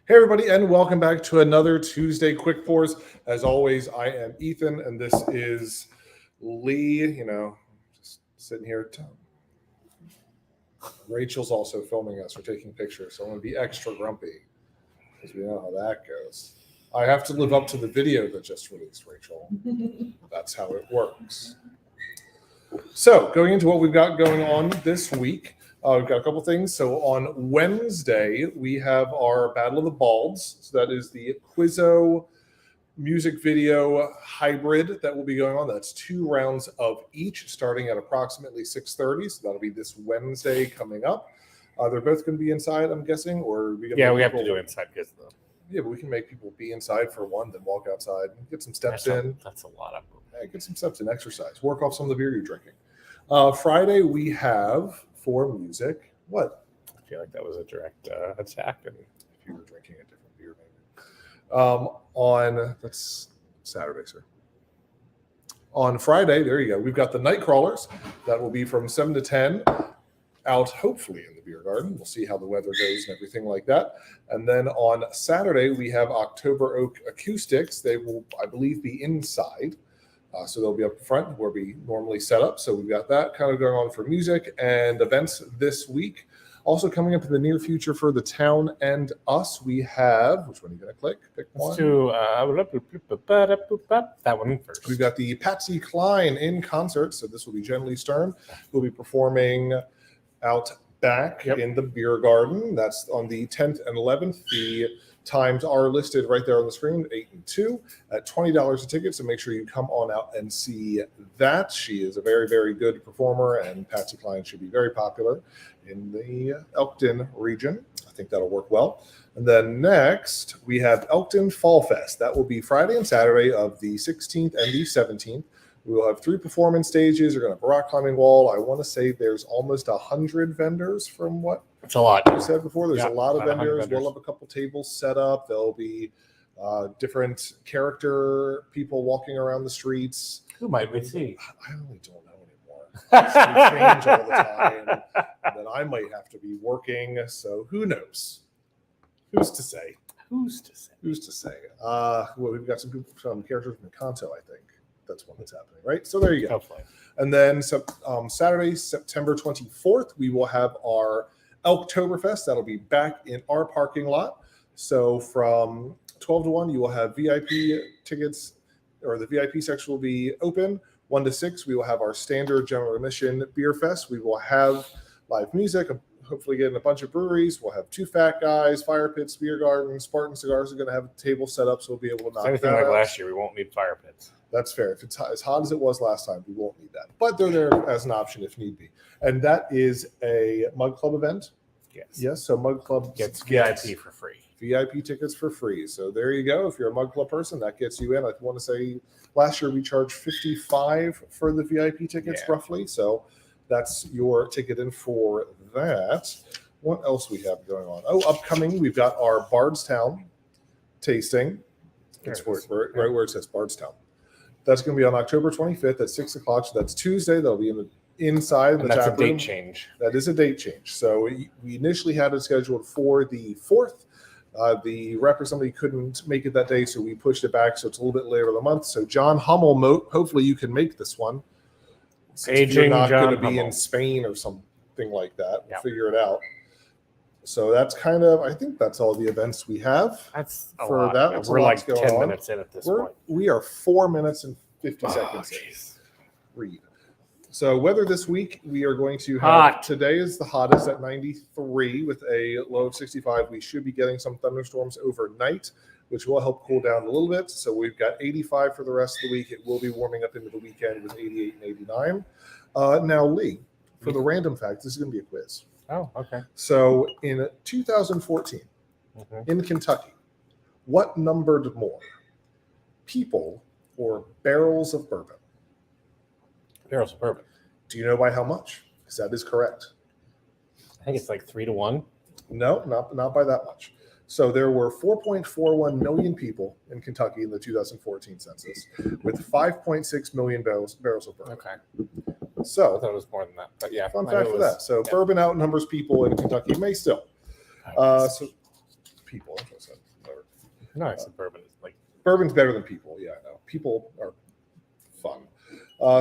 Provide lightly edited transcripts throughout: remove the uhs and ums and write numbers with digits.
Hey, everybody, and welcome back to another Tuesday Quick Pours. As always, I am Ethan, and this is Lee. Just sitting here. Rachel's also filming us. We're taking pictures, so I'm going to be extra grumpy because we know how that goes. I have to live up to the video that just released, Rachel. That's how it works. So, going into what we've got going on this week. We've got a couple things. So on Wednesday, we have our Battle of the Balds. So that is the Quizzo music video hybrid that will be going on. That's 2 rounds of each, starting at approximately 6:30. So that'll be this Wednesday coming up. They're both going to be inside, I'm guessing, or we have to do inside kids though. Yeah, but we can make people be inside for one, then walk outside and get some steps in. That's a lot of yeah, get some steps in, exercise, work off some of the beer you're drinking. Friday we have for music. What? I feel like that was a direct attack. And if you were drinking a different beer, maybe. That's Saturday, sir. On Friday, there you go. We've got the Night Crawlers. That will be from 7 to 10 out, hopefully, in the beer garden. We'll see how the weather goes and everything like that. And then on Saturday, we have October Oak Acoustics. They will, I believe, be inside. So they'll be up front where we normally set up. So we've got that kind of going on for music and events this week. Also coming up in the near future for the town and us, we have, which one are you going to click? Pick one. Let's do that one first. We've got the Patsy Cline in concert. So this will be Jen Stern. We'll be performing out back in the beer garden. That's on the 10th and 11th. The times are listed right there on the screen, 8 and 2 at $20 a ticket. So make sure you come on out and see that. She is a very, very good performer, and Patsy Cline should be very popular in the Elkton region. I think that'll work well. And then next we have Elkton Fall Fest. That will be Friday and Saturday of the 16th and the 17th. We will have 3 performance stages. You're going to have a rock climbing wall. I want to say there's almost 100 vendors from what it's a lot. You said before. There's a lot of vendors. We'll have a couple tables set up. There'll be different character people walking around the streets. Who might we see? I really don't know anymore. We change all the time. And then I might have to be working. So who knows? Who's to say? Who's to say? Well, we've got some characters from Encanto, I think. That's one that's happening, right? So there you go. Hopefully. And then Saturday, September 24th, we will have our Elktoberfest. That'll be back in our parking lot. So from 12 to 1, you will have VIP tickets, or the VIP section will be open. 1 to 6, we will have our standard general admission beer fest. We will have live music, hopefully get in a bunch of breweries. We'll have 2 fat guys, fire pits, beer garden. Spartan Cigars are going to have a table set up, so we'll be able to knock anything that like out. Last year, we won't need fire pits. That's fair. If it's as hot as it was last time, we won't need that. But they're there as an option if need be. And that is a Mug Club event. Yes. So Mug Club gets VIP for free. VIP tickets for free. So there you go. If you're a Mug Club person, that gets you in. I want to say last year we charged $55 for the VIP tickets roughly. So that's your ticket in for that. What else we have going on? Oh, upcoming, we've got our Bardstown tasting. It's right where it says Bardstown. That's going to be on October 25th at 6 o'clock. So that's Tuesday. That'll be inside the tap room. That's a date change. That is a date change. So we initially had it scheduled for the 4th. The rep or somebody couldn't make it that day, so we pushed it back. So it's a little bit later in the month. So John Hummel, hopefully you can make this one. Since you're not going to be in Spain or something like that. We'll figure it out. So that's I think that's all the events we have. That's for a lot. that. That's we're like 10 minutes in at this point. We are 4 minutes and 50 seconds in. Read. So weather this week, we are going to have hot. Today is the hottest at 93 with a low of 65. We should be getting some thunderstorms overnight, which will help cool down a little bit. So we've got 85 for the rest of the week. It will be warming up into the weekend with 88 and 89. Now, Lee, for the random fact, this is going to be a quiz. Oh, okay. So in 2014, in Kentucky, what numbered more, people or barrels of bourbon? Barrels of bourbon. Do you know by how much? Because that is correct. I think it's like 3 to 1. No, not by that much. So there were 4.41 million people in Kentucky in the 2014 census, with 5.6 million barrels of bourbon. Okay. So I thought it was more than that, but yeah. Fun fact for that. So bourbon outnumbers people in Kentucky, may still. So people, Nice. Bourbon is like Bourbon's better than people. Yeah, no, people are fun.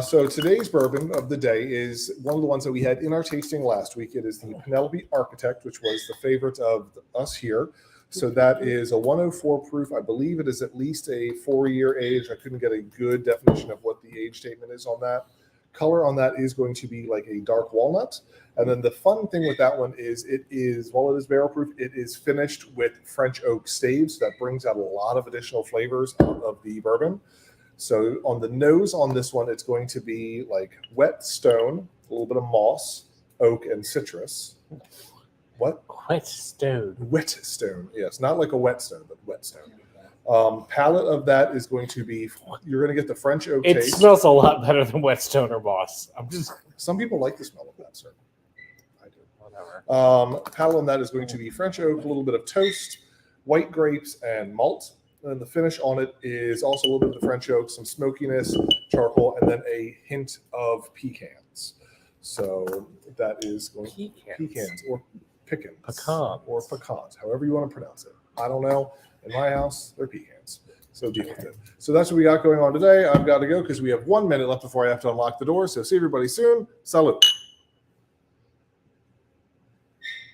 So today's bourbon of the day is one of the ones that we had in our tasting last week. It is the Penelope Architect, which was the favorite of us here. So that is a 104 proof. I believe it is at least a 4-year age. I couldn't get a good definition of what the age statement is on that. Color on that is going to be like a dark walnut. And then the fun thing with that one is while it is barrel proof, it is finished with French oak staves. That brings out a lot of additional flavors out of the bourbon. So on the nose on this one, it's going to be like wet stone, a little bit of moss, oak, and citrus. What? Whetstone. Whetstone, yes. Not like a whetstone, but whetstone. Palate of that is going to be, you're going to get the French oak It taste. smells a lot better than Whetstone or Moss. Some people like the smell of that, sir. I do. Whatever. Palate on that is going to be French oak, a little bit of toast, white grapes, and malt. And the finish on it is also a little bit of the French oak, some smokiness, charcoal, and then a hint of pecans. So that is going pecans or pecans, however you want to pronounce it. I don't know. In my house, they're pecans. So deal with it. So that's what we got going on today. I've got to go because we have 1 minute left before I have to unlock the door. So see everybody soon. Salute.